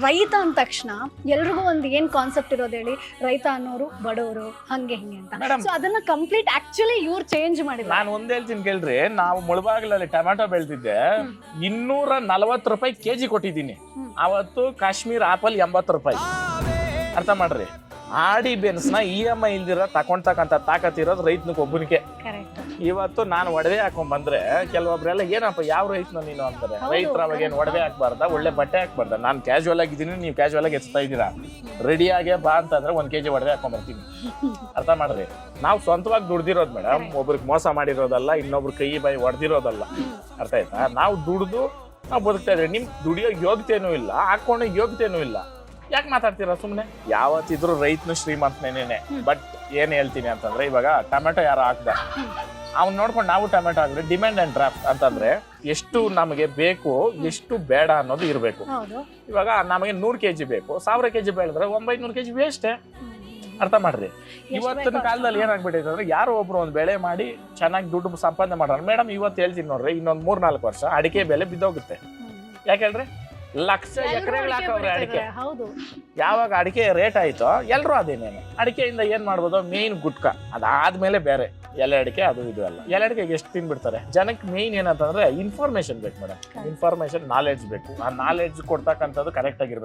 ರೈತ ಅಂದ ತಕ್ಷಣ ಎಲ್ರಿಗೂ ಒಂದು ಏನ್ ಕಾನ್ಸೆಪ್ಟ್ ಇರೋದು ಹೇಳಿ, ರೈತ ಅನ್ನೋರು ಬಡವರು ಹಂಗೆ ಹಿಂಗೆ ಅಂತ. Madam, ಸೊ ಅದನ್ನ ಕಂಪ್ಲೀಟ್ ಆಕ್ಚುಲಿ ಇವ್ರು ಚೇಂಜ್ ಮಾಡಿದ್ರು. ನಾನು ಒಂದ್ ಹೇಳ್ತೀನಿ ಕೇಳ್ರಿ, ನಾವು ಮುಳಬಾಗಿಲಲ್ಲಿ ಟೊಮ್ಯಾಟೊ ಬೆಳೆದಿದ್ದೆ 240 ರೂಪಾಯಿ ಕೆಜಿ ಕೊಟ್ಟಿದ್ದೀನಿ. ಅವತ್ತು ಕಾಶ್ಮೀರ್ ಆಪಲ್ 80 ರೂಪಾಯಿ. ಅರ್ಥ ಮಾಡ್ರಿ, ಆಡಿ ಬೆನ್ಸ್ನ EMI ಇಲ್ದಿರ ತಕೊಂಡ್ತಕ್ಕಂಥ ತಾಕತ್ತಿರೋದು ರೈತನಿಗೆ ಒಬ್ಬನಿಗೆ. ಇವತ್ತು ನಾನು ಒಡವೆ ಹಾಕೊಂಡ್ ಬಂದ್ರೆ ಕೆಲವೊಬ್ರೆಲ್ಲ ಏನಪ್ಪ ಯಾವ ರೈತನ ನೀನು ಅಂತಾರೆ. ರೈತರ ಅವಾಗ ಏನು ಒಡವೆ ಹಾಕ್ಬಾರ್ದ, ಒಳ್ಳೆ ಬಟ್ಟೆ ಹಾಕ್ಬಾರ್ದ? ನಾನು ಕ್ಯಾಶುವಲ್ ಆಗಿದ್ದೀನಿ, ನೀವು ಕ್ಯಾಶುವಲ್ ಆಗಿ ಎತ್ತಾ ಇದ್ದೀರಾ. ರೆಡಿಯಾಗೆ ಬಾ ಅಂತಂದ್ರೆ 1 kg ಒಡವೆ ಹಾಕೊಂಡ್ ಬರ್ತೀನಿ. ಅರ್ಥ ಮಾಡ್ರಿ, ನಾವು ಸ್ವಂತವಾಗಿ ದುಡ್ದಿರೋದು ಮೇಡಮ್, ಒಬ್ರಿಗೆ ಮೋಸ ಮಾಡಿರೋದಲ್ಲ, ಇನ್ನೊಬ್ರು ಕೈ ಬಾಯಿ ಹೊಡೆದಿರೋದಲ್ಲ. ಅರ್ಥ ಆಯ್ತಾ? ನಾವು ದುಡ್ದು ನಾವು ಬದುಕ್ತಾ ಇದ್ರಿ. ನಿಮ್ ದುಡಿಯೋ ಯೋಗ್ಯತೆನೂ ಇಲ್ಲ, ಹಾಕೊಂಡೋ ಯೋಗ್ಯತೆನೂ ಇಲ್ಲ. ಯಾಕೆ ಮಾತಾಡ್ತೀರಾ ಸುಮ್ಮನೆ? ಯಾವತ್ತಿದ್ರು ರೈತನು ಶ್ರೀಮಂತನೇನೆ. ಬಟ್ ಏನ್ ಹೇಳ್ತೀನಿ ಅಂತಂದ್ರೆ, ಇವಾಗ ಟೊಮೆಟೊ ಯಾರು ಹಾಕ್ದ, ಅವ್ನು ನೋಡ್ಕೊಂಡು ನಾವು ಟೊಮೆಟೊ ಹಾಕಿದ್ರೆ ಡಿಮ್ಯಾಂಡ್ ಅಂಡ್ ಡ್ರಾಫ್ಟ್ ಅಂತಂದ್ರೆ ಎಷ್ಟು ನಮಗೆ ಬೇಕು ಎಷ್ಟು ಬೇಡ ಅನ್ನೋದು ಇರಬೇಕು. ಇವಾಗ ನಮಗೆ 100 kg ಬೇಕು, 1000 kg ಬೆಳೆದ್ರೆ 900 kg ವೇಸ್ಟೇ. ಅರ್ಥ ಮಾಡ್ರಿ, ಇವತ್ತಿನ ಕಾಲದಲ್ಲಿ ಏನಾಗ್ಬಿಟ್ಟಿದೆ ಅಂದ್ರೆ ಯಾರೋ ಒಬ್ರು ಒಂದು ಬೆಳೆ ಮಾಡಿ ಚೆನ್ನಾಗಿ ದುಡ್ಡು ಸಂಪಾದನೆ ಮಾಡೋಣ. ಮೇಡಮ್ ಇವತ್ತು ಹೇಳ್ತೀನಿ ನೋಡ್ರಿ, ಇನ್ನೊಂದು 3-4 ವರ್ಷ ಅಡಿಕೆ ಬೆಲೆ ಬಿದ್ದೋಗುತ್ತೆ. ಯಾಕೆಳ್ರಿ, ಲಕ್ಷ ಎಕರೆಗಳು ಹಾಕವ್ರೆ ಅಡಿಕೆ. ಯಾವಾಗ ಅಡಿಕೆ ರೇಟ್ ಆಯ್ತೋ ಎಲ್ರು ಅದೇನೇನು ಅಡಿಕೆಯಿಂದ ಏನ್ ಮಾಡ್ಬೋದು, ಮೇನ್ ಗುಟ್ಕ, ಅದಾದ್ಮೇಲೆ ಬೇರೆ ಎಲೆ ಅಡಿಕೆ ಅದು ಇದು ಎಲ್ಲ. ಎಲೆ ಅಡಿಕೆಗೆ ಎಷ್ಟು ತಿನ್ಬಿಡ್ತಾರೆ ಜನಕ್ಕೆ. ಮೇನ್ ಏನಂತಂದ್ರೆ ಇನ್ಫಾರ್ಮೇಶನ್ ಬೇಕು ಮೇಡಮ್, ಇನ್ಫಾರ್ಮೇಶನ್ ನಾಲೆಡ್ಜ್ ಬೇಕು. ಆ ನಾಲೆಡ್ಜ್ ಕೊಡ್ತಕ್ಕಂಥದ್ದು ಕರೆಕ್ಟ್ ಆಗಿರ್ಬೇಕು.